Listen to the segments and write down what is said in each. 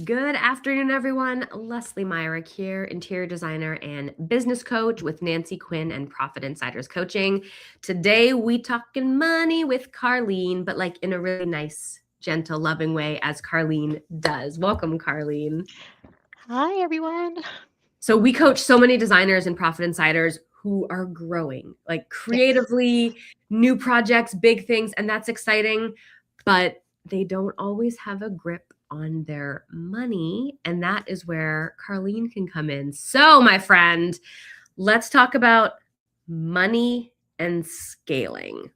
Good afternoon, everyone. Leslie Myrick here, interior designer and business coach with Nancy Quinn and Profit Insiders Coaching. Today, we talking money with Carleen, but like in a really nice, gentle, loving way, as Carleen does. Welcome, Carleen. Hi, everyone. So we coach so many designers and Profit Insiders who are growing, like Yes. creatively, new projects, big things, and that's exciting. But they don't always have a grip on their money. And that is where Carleen can come in. So, my friend, let's talk about money and scaling.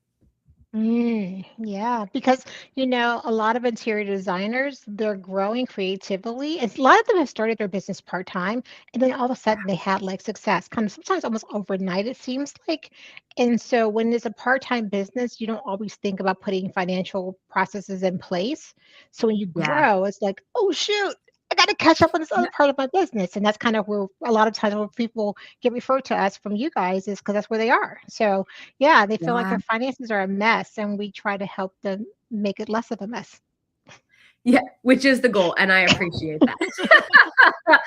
Yeah, because a lot of interior designers, they're growing creatively. And a lot of them have started their business part-time, and then all of a sudden they had like success, kind of sometimes almost overnight, it seems like. And so when it's a part-time business, you don't always think about putting financial processes in place. So when you Yeah. grow, it's like, oh shoot, I got to catch up on this other part of my business. And that's kind of where a lot of times when people get referred to us from you guys is because that's where they are. So yeah, they feel like Yeah. their finances are a mess, and we try to help them make it less of a mess. Yeah, which is the goal. And I appreciate that.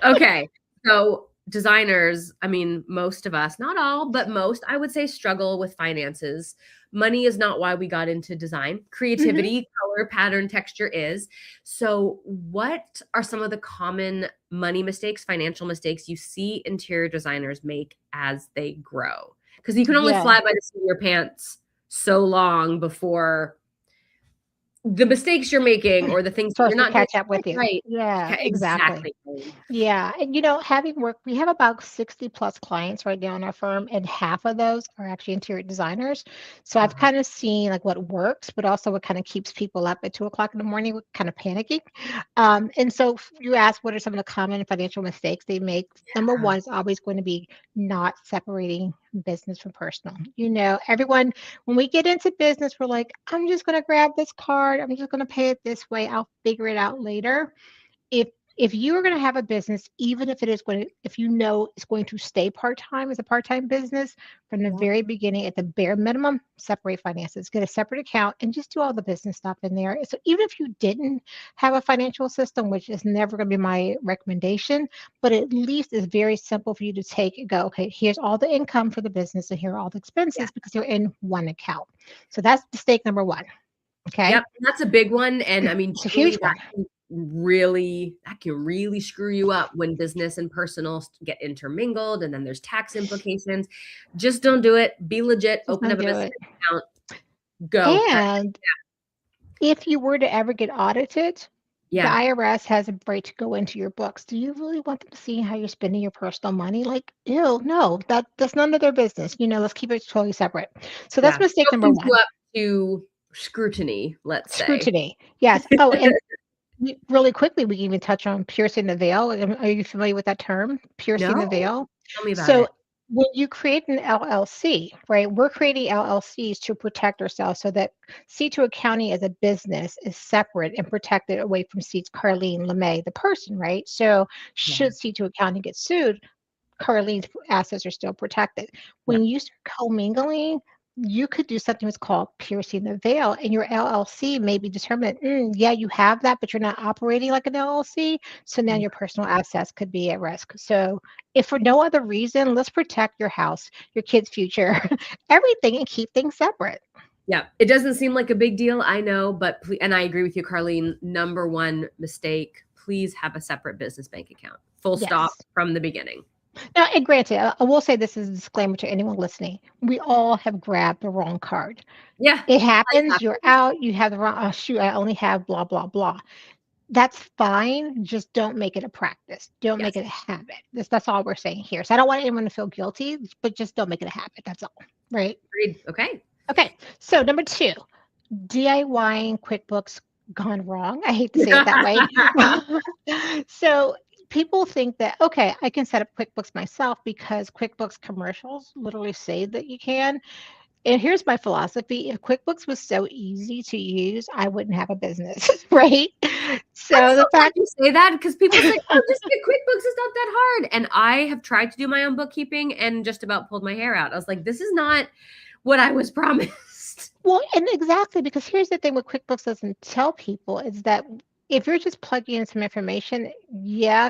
Okay. So designers, I mean, most of us, not all, but most, I would say, struggle with finances. Money is not why we got into design. Mhm. Creativity, color, pattern, texture is. So, what are some of the common money mistakes, financial mistakes you see interior designers make as they grow? Because you can only Yeah, fly by the seat of your pants so long before the mistakes you're making or the things that starts you're to not doing catch up with you. right. Yeah, Okay, exactly. exactly. Yeah, and having worked, we have about 60 plus clients right now in our firm, and half of those are actually interior designers. So I've Wow. kind of seen like what works, but also what kind of keeps people up at 2 o'clock in the morning, kind of panicking. And so you ask, what are some of the common financial mistakes they make? Number one is always going to be not separating business from personal. Everyone, when we get into business, we're like, I'm just going to grab this card. I'm just going to pay it this way. I'll figure it out later. If you are going to have a business, even if it is going to, if you know it's going to stay part-time as a part-time business, from the Yeah. very beginning, at the bare minimum, separate finances, get a separate account, and just do all the business stuff in there. So even if you didn't have a financial system, which is never going to be my recommendation, but at least it's very simple for you to take and go, okay, here's all the income for the business and here are all the Yeah. expenses because they're in one account. So that's mistake number one. Okay. Yep, that's a big one, and I mean, It's a huge truly one. that can really screw you up when business and personal get intermingled, and then there's tax implications. Just don't do it. Be legit, Just open don't up a do business it. account, go. That And if you were to ever get audited, the yeah, IRS has a right to go into your books. Do you really want them to see how you're spending your personal money? Like, ew, no, that's none of their business. Let's keep it totally separate. So that's yeah. It mistake number opens you one. up to scrutiny, let's say. Scrutiny. Yes. Oh, and really quickly, we can even touch on piercing the veil. Are you familiar with that term? Piercing the No, veil. tell me about So it. when you create an LLC, right, we're creating LLCs to protect ourselves so that C2 accounting as a business is separate and protected away from Carleen Lamay, the person, right? So Yeah, should C2 accounting get sued, Carleen's assets are still protected. yep, When you start commingling, you could do something that's called piercing the veil, and your LLC may be determined, yeah, you have that, but you're not operating like an LLC. So now yeah, your personal assets could be at risk. So, if for no other reason, let's protect your house, your kids' future, everything, and keep things separate. yeah. It doesn't seem like a big deal, I know, but and I agree with you, Carleen. Number one mistake, please have a separate business bank account. Full stop Yes. from the beginning. Now, and granted, I will say this is a disclaimer to anyone listening. We all have grabbed the wrong card. Yeah, It life happens, you're happens. out, you have the wrong, "Oh, shoot, I only have blah, blah, blah." That's fine, just don't make it a practice. Don't make Yes, it a habit. That's all we're saying here. So I don't want anyone to feel guilty, but just don't make it a habit, that's all, right? agreed. Okay. Okay, so number 2, DIYing QuickBooks gone wrong. I hate to say it that way. So people think that, okay, I can set up QuickBooks myself because QuickBooks commercials literally say that you can. And here's my philosophy. If QuickBooks was so easy to use, I wouldn't have a business, right? I'm So so the glad fact, you say that because people say, "Oh, just get QuickBooks. It's not that hard." And I have tried to do my own bookkeeping and just about pulled my hair out. I was like, "This is not what I was promised." well, and exactly, because here's the thing what QuickBooks doesn't tell people is that if you're just plugging in some information, yeah,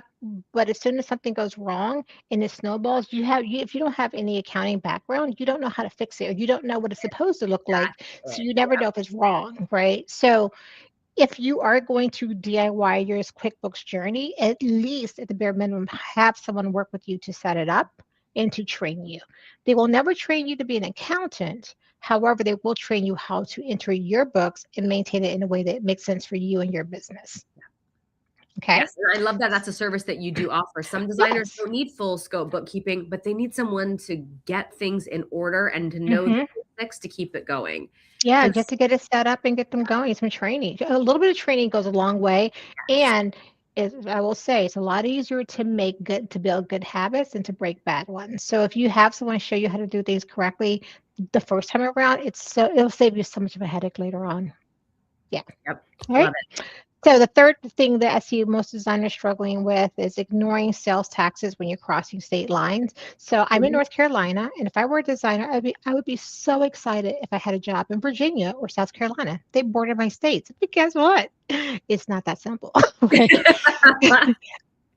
but as soon as something goes wrong and it snowballs, if you don't have any accounting background, you don't know how to fix it, or you don't know what it's supposed to look like, so It. you never know if it's wrong, right? So if you are going to DIY your QuickBooks journey, at least at the bare minimum, have someone work with you to set it up and to train you. They will never train you to be an accountant. However, they will train you how to enter your books and maintain it in a way that makes sense for you and your business. Okay. Yes, and I love that that's a service that you do offer. Some designers Yes. don't need full scope bookkeeping, but they need someone to get things in order and to know the Hmm. basics to keep it going. Yeah, just Because to get it set up and get them going, some training. A little bit of training goes a long way. And I will say, it's a lot easier to build good habits than to break bad ones. So if you have someone show you how to do things correctly the first time around, it'll save you so much of a headache later on. Yeah. yep, All right. love it. So the third thing that I see most designers struggling with is ignoring sales taxes when you're crossing state lines. So I'm in Mhm. North Carolina, and if I were a designer, I would be so excited if I had a job in Virginia or South Carolina. They border my states. But guess what? It's not that simple. Okay.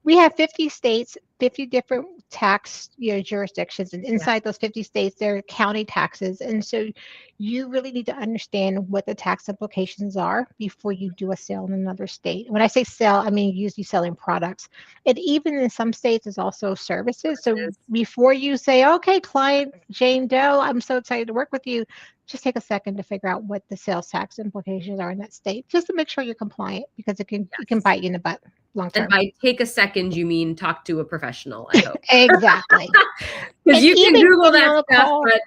We have 50 states, 50 different tax, jurisdictions, and Yeah, inside those 50 states, there are county taxes. And so you really need to understand what the tax implications are before you do a sale in another state. When I say sell, I mean usually selling products. And even in some states, it's also services. So services. before you say, okay, client Jane Doe, I'm so excited to work with you, just take a second to figure out what the sales tax implications are in that state, just to make sure you're compliant, because it can Yes. bite you in the butt long And term. by take a second, you mean talk to a professional, I hope. Exactly. Because And you can even Google getting that on a stuff, call, but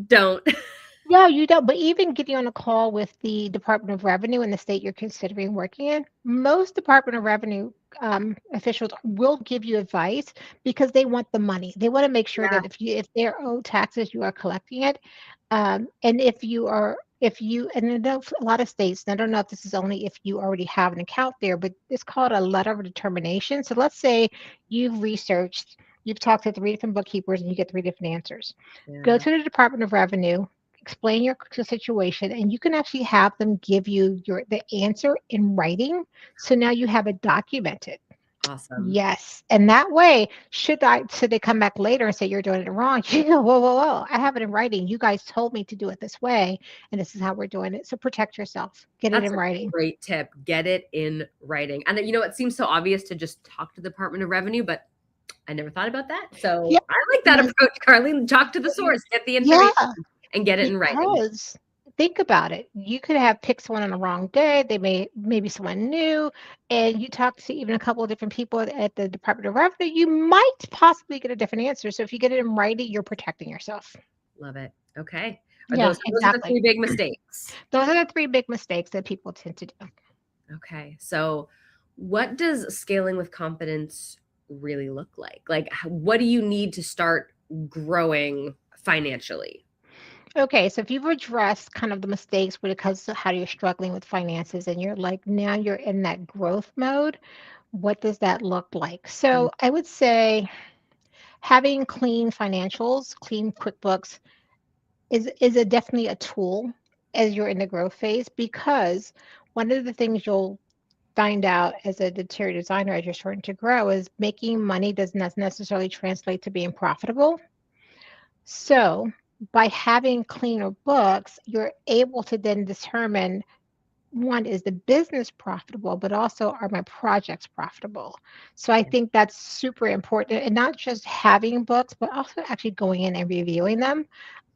don't. no, you don't. But even getting on a call with the Department of Revenue in the state you're considering working in, most Department of Revenue officials will give you advice because they want the money. They want to make sure Yeah, that if they're owed taxes, you are collecting it. And and I know a lot of states, and I don't know if this is only if you already have an account there, but it's called a letter of determination. So let's say you've talked to 3 different bookkeepers and you get 3 different answers. Go yeah. to the Department of Revenue, explain your situation, and you can actually have them give you the answer in writing. So now you have it documented. Awesome. Yes. And that way, should they come back later and say you're doing it wrong, you go, whoa, whoa, whoa. I have it in writing. You guys told me to do it this way, and this is how we're doing it. So protect yourself. Get it That's in a writing. great tip. Get it in writing. And it seems so obvious to just talk to the Department of Revenue, but I never thought about that. Yeah. So I like that Yes. approach, Carleen. Talk to the source, get the Yeah. information, and get it in writing. Because think about it. You could have picked someone on the wrong day. Maybe someone new, and you talk to even a couple of different people at the Department of Revenue, you might possibly get a different answer. So if you get it in writing, you're protecting yourself. Love it. Okay. Are Yeah, those are the exactly. three big mistakes? Those are the 3 big mistakes that people tend to do. Okay. So what does scaling with confidence really look like? Like, what do you need to start growing financially? Okay, so if you've addressed kind of the mistakes when it comes to how you're struggling with finances, and you're like, now you're in that growth mode, what does that look like? Mm, So I would say having clean financials, clean QuickBooks is definitely a tool as you're in the growth phase, because one of the things you'll find out as a interior designer as you're starting to grow is making money does not necessarily translate to being profitable. So by having cleaner books, you're able to then determine, one, is the business profitable, but also are my projects profitable? So I yeah. think that's super important, and not just having books, but also actually going in and reviewing them.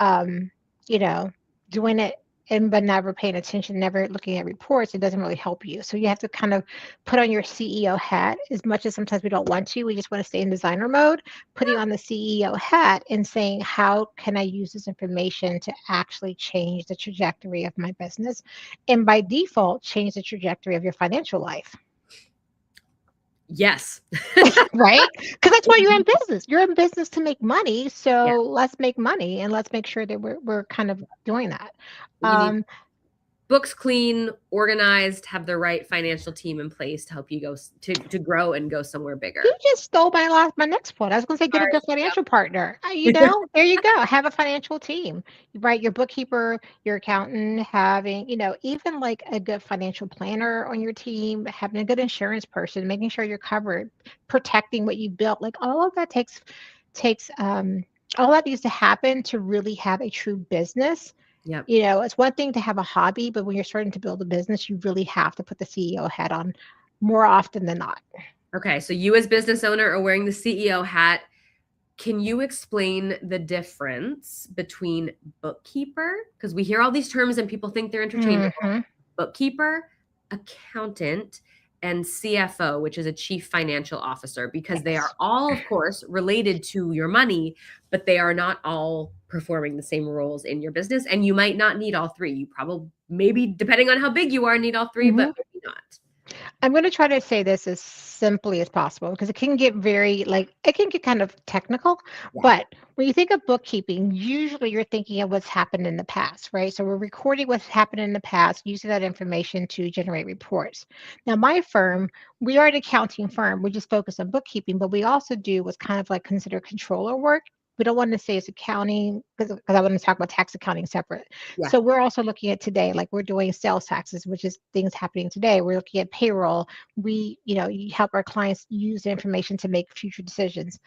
Um, you know, doing it and but never paying attention, never looking at reports, it doesn't really help you. So you have to kind of put on your CEO hat, as much as sometimes we don't want to. We just want to stay in designer mode, putting on the CEO hat and saying, how can I use this information to actually change the trajectory of my business? And by default, change the trajectory of your financial life, Yes. right? Because that's why you're in business. You're in business to make money. Yeah. So let's make money, and let's make sure that we're kind of doing that. You need Um, books clean, organized, have the right financial team in place to help you go to grow and go somewhere You bigger. just stole my next point. I was going to say get a good financial partner. There you go. Have a financial team, right? Your bookkeeper, your accountant, having, even like a good financial planner on your team, having a good insurance person, making sure you're covered, protecting what you built. Like all of that takes all that needs to happen to really have a true business. Yep. It's one thing to have a hobby, but when you're starting to build a business, you really have to put the CEO hat on more often than not. Okay, so you as business owner are wearing the CEO hat. Can you explain the difference between bookkeeper? Because we hear all these terms and people think they're interchangeable. Hmm. Bookkeeper, accountant, and CFO, which is a chief financial officer, because they are Yes. all, of course, related to your money, but they are not all performing the same roles in your business. And you might not need all three. You probably, maybe, depending on how big you are, need all three, Hmm. but maybe not. I'm going to try to say this as simply as possible because it can get it can get kind of technical. Yeah. But when you think of bookkeeping, usually you're thinking of what's happened in the past, right? So we're recording what's happened in the past, using that information to generate reports. Now, my firm, we are an accounting firm. We just focus on bookkeeping, but we also do what's kind of like considered controller work. We don't want to say it's accounting because I want to talk about tax accounting separate. Yeah. So we're also looking at today, like we're doing sales taxes, which is things happening today. We're looking at payroll. You help our clients use the information to make future decisions.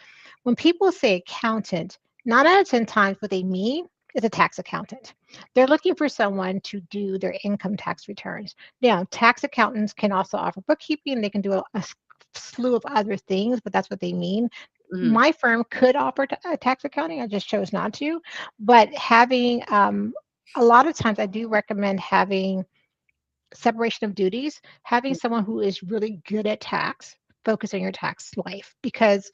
When people say accountant, 9 out of 10 times what they mean is a tax accountant. They're looking for someone to do their income tax returns. Now, tax accountants can also offer bookkeeping. They can do a slew of other things, but that's what they mean. Mhm. My firm could offer tax accounting. I just chose not to. But having a lot of times, I do recommend having separation of duties, having someone who is really good at tax, focus on your tax life. Because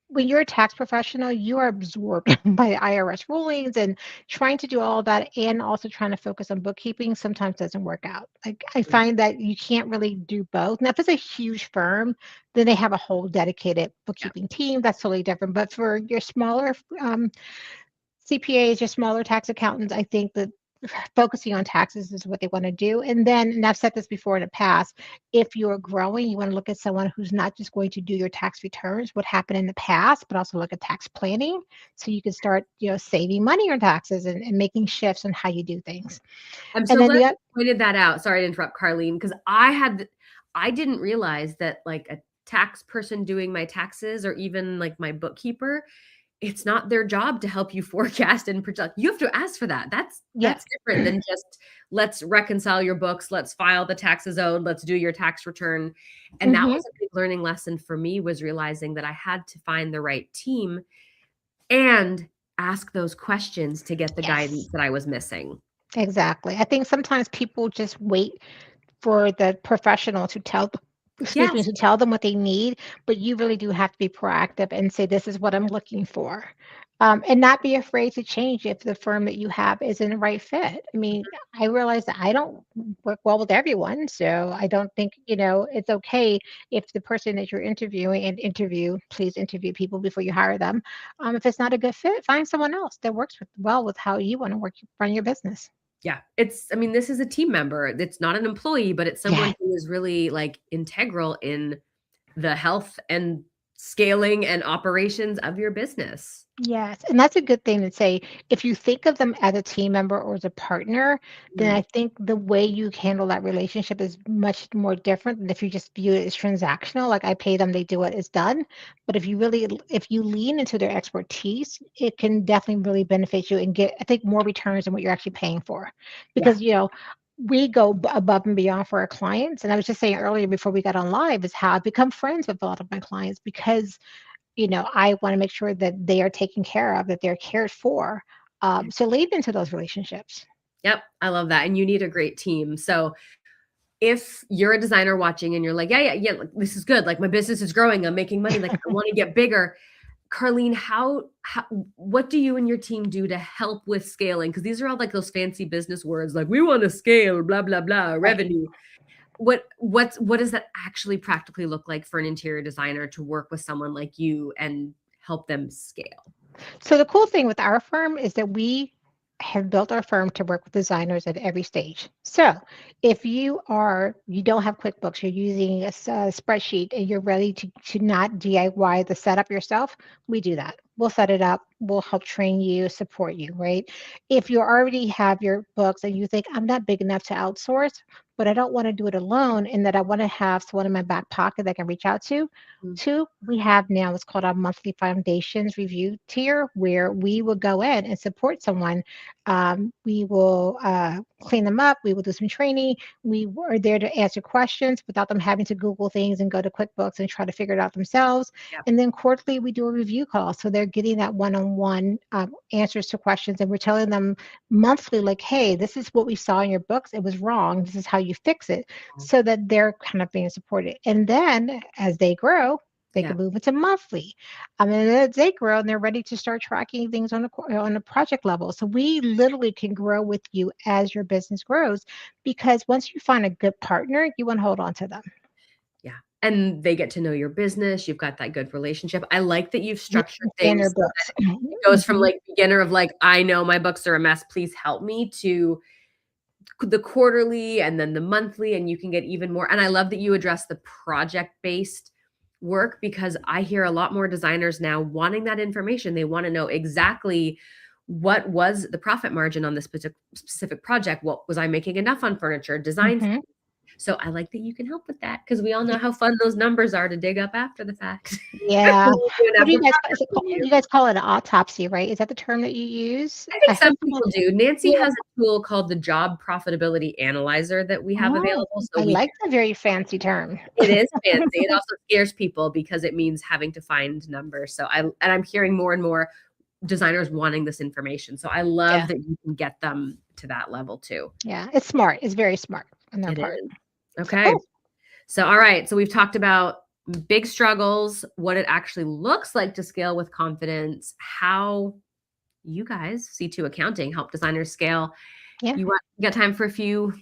when you're a tax professional, you are absorbed by IRS rulings and trying to do all of that and also trying to focus on bookkeeping sometimes doesn't work out. Like I Yeah. find that you can't really do both. Now, if it's a huge firm, then they have a whole dedicated Yeah. bookkeeping team. That's totally different. But for your smaller CPAs, your smaller tax accountants, I think that focusing on taxes is what they want to do. And I've said this before in the past, if you're growing, you want to look at someone who's not just going to do your tax returns, what happened in the past, but also look at tax planning. So you can start, saving money on taxes and making shifts on how you do things. I'm And so then glad the you pointed that out. Sorry to interrupt, Carleen, because I didn't realize that like a tax person doing my taxes or even like my bookkeeper, it's not their job to help you forecast and project. You have to ask for that. yeah. That's different than just let's reconcile your books, let's file the taxes owed, let's do your tax return. And that Hmm. was a big learning lesson for me, was realizing that I had to find the right team and ask those questions to get the guidance Yes, that I was missing. exactly. I think sometimes people just wait for the professional to tell excuse me, Yes. to tell them what they need, but you really do have to be proactive and say, "This is what I'm looking for." And not be afraid to change if the firm that you have isn't the right fit. I mean, I realize that I don't work well with everyone, so I don't think, it's okay if the person that you're interviewing and please interview people before you hire them. If it's not a good fit, find someone else that works well with how you want to run your business. Yeah. I mean, this is a team member. It's not an employee, but it's Yeah. someone who is really like integral in the health and scaling and operations of your business. Yes, and that's a good thing to say. If you think of them as a team member or as a partner, then Mm, I think the way you handle that relationship is much more different than if you just view it as transactional, like I pay them, they do it, it's done. But if you lean into their expertise, it can definitely really benefit you and get, I think, more returns than what you're actually paying for. yeah. Because, we go above and beyond for our clients. And I was just saying earlier before we got on live is how I've become friends with a lot of my clients because I want to make sure that they are taken care of, that they're cared for. So lead into those relationships. Yep. I love that. And you need a great team. So if you're a designer watching and you're like, yeah, like, this is good. Like my business is growing. I'm making money. Like I want to get bigger. Carleen, what do you and your team do to help with scaling? Because these are all like those fancy business words, like we want to scale, blah, blah, blah, Right. revenue. What does that actually practically look like for an interior designer to work with someone like you and help them scale? So the cool thing with our firm is that we have built our firm to work with designers at every stage. So if you don't have QuickBooks, you're using a spreadsheet and you're ready to not DIY the setup yourself, we do that. We'll set it up. We'll help train you, support you, right? If you already have your books and you think I'm not big enough to outsource, but I don't want to do it alone and that I want to have someone in my back pocket that I can reach out to, Mm. two, we have now what's called our monthly foundations review tier, where we will go in and support someone. We will clean them up. We will do some training. We are there to answer questions without them having to Google things and go to QuickBooks and try to figure it out themselves. Yep. And then quarterly, we do a review call. So they're getting that one-on-one answers to questions. And we're telling them monthly, like, hey, this is what we saw in your books. It was wrong. This is how you fix it, so that they're kind of being supported. And then as they grow, they Yeah. can move into monthly. And as they grow and they're ready to start tracking things on a project level. So we literally can grow with you as your business grows, because once you find a good partner, you want to hold on to them. Yeah. And they get to know your business. You've got that good relationship. I like that you've You structured understand their things so books. that it goes from Mhm. like beginner of like, I know my books are a mess, please help me, to the quarterly and then the monthly, and you can get even more. And I love that you address the project-based work, because I hear a lot more designers now wanting that information. They want to know exactly what was the profit margin on this specific project. What was I making enough on furniture, design? Mhm. So I like that you can help with that, because we all know how fun those numbers are to dig up after the fact. Yeah. When you don't What have do the you guys progress is it called, review. you guys call it an autopsy, right? Is that the term that you use? I think I some think people. people do. Nancy Yeah. has a tool called the Job Profitability Analyzer that we have Oh, available. So I we like the very fancy term. It is fancy. It also scares people because it means having to find numbers. So I'm hearing more and more designers wanting this information. So I Yeah. love that you can get them to that level too. Yeah. It's smart. It's very smart on their It part. is. So Okay. cool. So all right. So we've talked about big struggles, what it actually looks like to scale with confidence, how you guys, C2 Accounting, help designers scale. Yeah. You got time for a few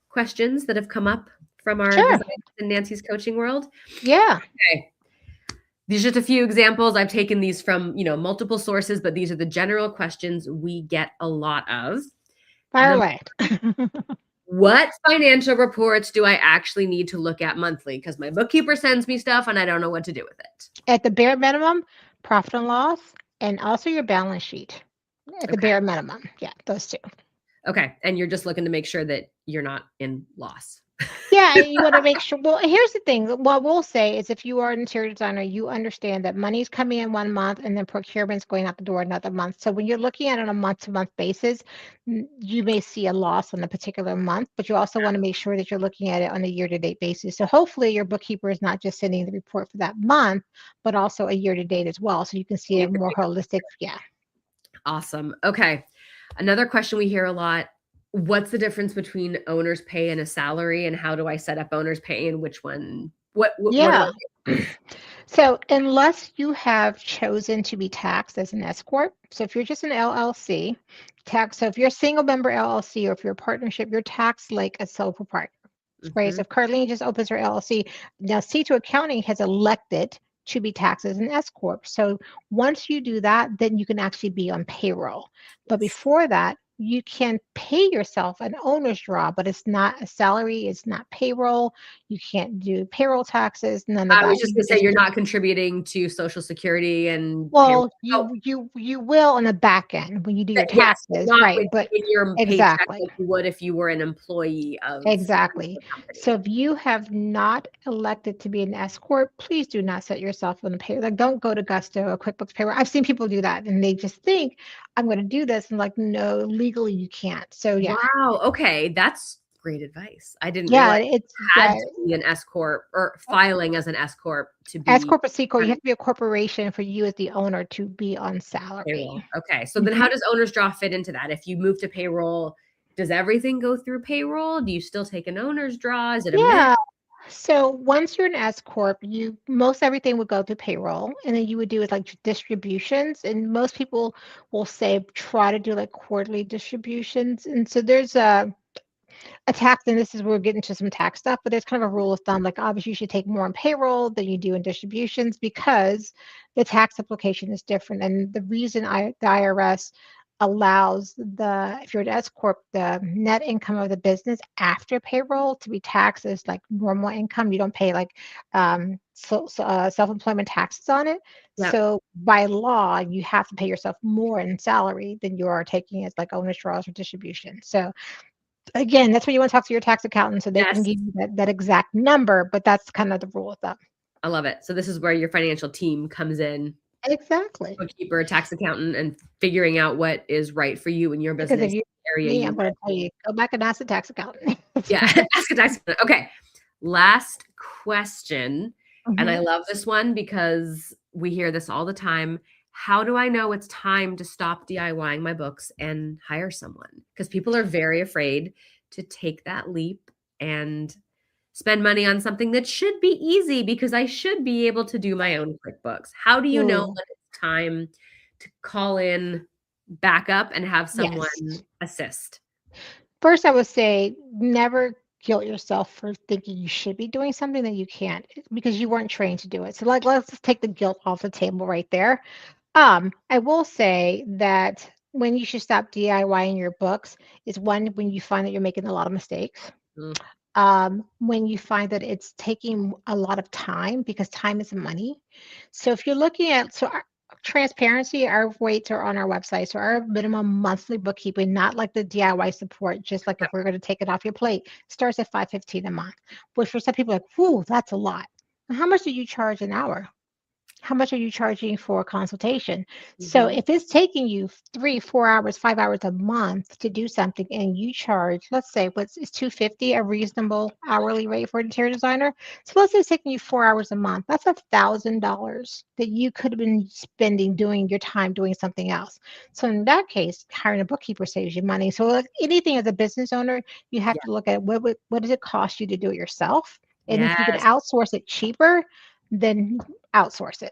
questions that have come up from our Sure. designers in Nancy's coaching world? Yeah. Okay. These are just a few examples. I've taken these from, multiple sources, but these are the general questions we get a lot of. Fire away. What financial reports do I actually need to look at monthly? Because my bookkeeper sends me stuff and I don't know what to do with it. At the bare minimum, profit and loss, and also your balance sheet. At the Okay. bare minimum. Yeah, those two. Okay. And you're just looking to make sure that you're not in loss. Yeah, and you want to make sure. Well, here's the thing. What we'll say is if you are an interior designer, you understand that money's coming in one month and then procurement's going out the door another month. So when you're looking at it on a month-to-month basis, you may see a loss on a particular month, but you also want to make sure that you're looking at it on a year-to-date basis. So hopefully your bookkeeper is not just sending the report for that month, but also a year-to-date as well. So you can see a more holistic. Yeah. Awesome. Okay. Another question we hear a lot. What's the difference between owner's pay and a salary, and how do I set up owner's pay, and which one? What do I Yeah. do? So unless you have chosen to be taxed as an S corp, so if you're just an LLC, tax. So if you're a single member LLC or if you're a partnership, you're taxed like a sole proprietor. Right. Mhm. So if Carleen just opens her LLC, now C2 Accounting has elected to be taxed as an S corp. So once you do that, then you can actually be on payroll. But Yes. before that, you can pay yourself an owner's draw, but it's not a salary, it's not payroll. You can't do payroll taxes, none of I was that. just You gonna say just you're not contributing to Social Security and payroll. well, Oh, you will on the back end when you do your yes, but taxes, not right? But in your paycheck exactly. like you would if you were an employee of Exactly. the So company. if you have not elected to be an S corp, please do not set yourself on the pay. Like, don't go to Gusto or QuickBooks Payroll. I've seen people do that, and they just think I'm going to do this, and like, no, legally you can't. So yeah, Wow, okay, that's great advice. I didn't yeah, realize it's you had yeah. to be an S corp or filing as an S corp to S be corp or C corp, you on have to be a corporation for you as the owner to be on salary. payroll. Okay, so then Mhm. how does owner's draw fit into that? If you move to payroll, does everything go through payroll? Do you still take an owner's draw? Is it a minute? Yeah. So once you're an S corp, you most everything would go through payroll, and then you would do it like distributions. And most people will say try to do like quarterly distributions. And so there's a tax, and this is where we're getting to some tax stuff, but there's kind of a rule of thumb. Like obviously, you should take more on payroll than you do in distributions because the tax application is different. And the reason the IRS allows if you're an S corp, the net income of the business after payroll to be taxed as like normal income. You don't pay like self-employment taxes on it. Yep. So by law, you have to pay yourself more in salary than you are taking as like owner's draws or distribution. So again, that's when you want to talk to your tax accountant so they can Yes. give you that exact number, but that's kind of the rule of thumb. I love it. So this is where your financial team comes in, Exactly. bookkeeper, tax accountant, and figuring out what is right for you in your Because if business you area me, you I'm going to tell you, go back and ask the tax accountant. Yeah, ask a tax accountant. Okay. Last question. And I Mhm. love this one because we hear this all the time. How do I know it's time to stop DIYing my books and hire someone? Because people are very afraid to take that leap and spend money on something that should be easy because I should be able to do my own QuickBooks. How do you know Ooh, when it's time to call in backup and have someone yes. assist? First, I would say never guilt yourself for thinking you should be doing something that you can't because you weren't trained to do it. So, like, let's just take the guilt off the table right there. I will say that when you should stop DIYing your books is when you find that you're making a lot of mistakes. Mm, When you find that it's taking a lot of time because time is money. So if you're looking at our transparency, our rates are on our website. So our minimum monthly bookkeeping, not like the DIY support, just like if yep, we're going to take it off your plate, starts at 515 a month. Which for some people like, whoo, that's a lot. How much do you charge an hour? How much are you charging for a consultation? So mhm, if it's taking you 3, 4 hours, 5 hours a month to do something and you charge, let's say what's is 250 a reasonable hourly rate for an interior designer? So let's say it's taking you 4 hours a month. That's $1,000 that you could have been spending doing your time doing something else. So in that case, hiring a bookkeeper saves you money. So like anything as a business owner, you have yeah, to look at what does it cost you to do it yourself? And if you can yes. outsource it cheaper, then outsource it.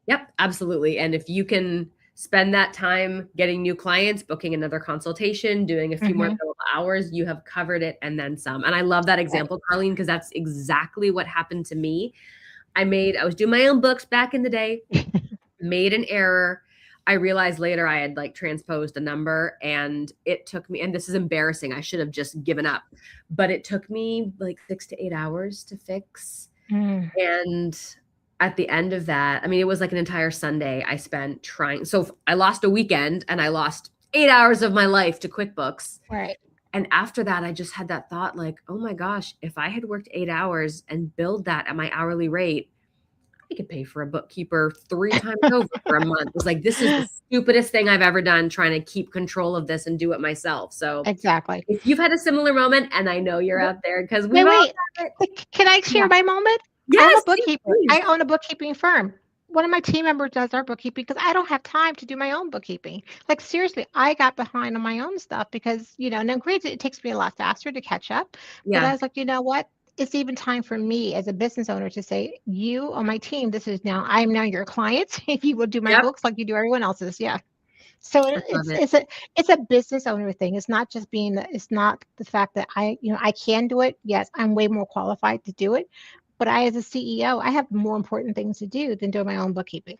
Yep, absolutely. And if you can spend that time getting new clients, booking another consultation, doing a few more Mhm. billable hours, you have covered it and then some. And I love that Right. example, Carleen, because that's exactly what happened to me. I was doing my own books back in the day, made an error. I realized later I had like transposed a number and it took me, and this is embarrassing. I should have just given up, but it took me like 6 to 8 hours to fix. Mm, And at the end of that, I mean, it was like an entire Sunday I spent trying. So I lost a weekend and I lost 8 hours of my life to QuickBooks. right. And after that, I just had that thought like, oh my gosh, if I had worked 8 hours and billed that at my hourly rate, I could pay for a bookkeeper 3 times over for a month. It was like, this is the stupidest thing I've ever done trying to keep control of this and do it myself. So Exactly. if you've had a similar moment, and I know you're W out there because Wait, we've all wait. had it. Can I Yeah. share my moment? I'm a Yes, please, bookkeeper. please. I own a bookkeeping firm. One of my team members does our bookkeeping because I don't have time to do my own bookkeeping. Like seriously, I got behind on my own stuff because, now granted, it takes me a lot faster to catch up. But I Yeah. was like, you know what? It's even time for me as a business owner to say, you on my team, I'm now your client. If you will do my Yep. books like you do everyone else's. Yeah. So I love it's it. it's a business owner thing. It's not the fact that I can do it. Yes, I'm way more qualified to do it, but I as a CEO, I have more important things to do than doing my own bookkeeping.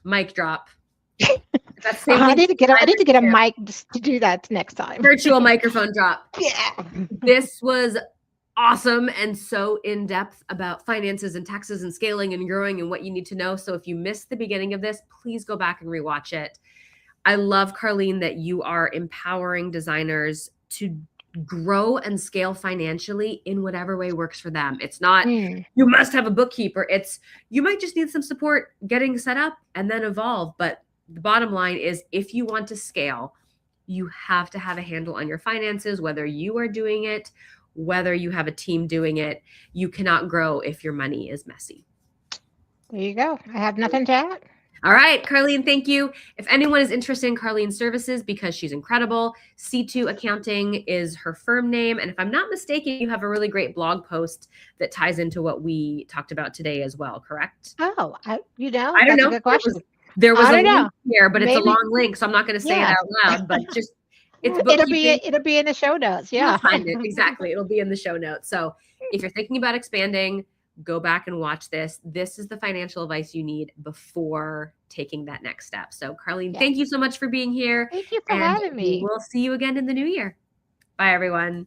Mic drop. That's the same I thing need to get a I need to get a here. mic just to do that next time. Virtual microphone drop. Yeah. This was awesome and so in depth about finances and taxes and scaling and growing and what you need to know. So if you missed the beginning of this, please go back and rewatch it. I love, Carleen, that you are empowering designers to grow and scale financially in whatever way works for them. It's not Mm, you must have a bookkeeper. It's you might just need some support getting set up and then evolve. But the bottom line is if you want to scale, you have to have a handle on your finances, whether you are doing it, whether you have a team doing it. You cannot grow if your money is messy. there you go. I have nothing to add. All right, Carleen, thank you. If anyone is interested in Carleen's services because she's incredible, C2 Accounting is her firm name. And if I'm not mistaken, you have a really great blog post that ties into what we talked about today as well, correct? Oh, I don't that's a know. good question. There was I a don't link know. here, but it's a Maybe, long link, so I'm not going to say it yeah. out loud, but just it's It'll be bookkeeping. it'll be in the show notes. You'll Yeah. find it. Exactly. It'll be in the show notes. So if you're thinking about expanding, go back and watch this. This is the financial advice you need before taking that next step. So Carleen, Yes. thank you so much for being here. Thank you for And having we me. will see you again in the new year. Bye, everyone.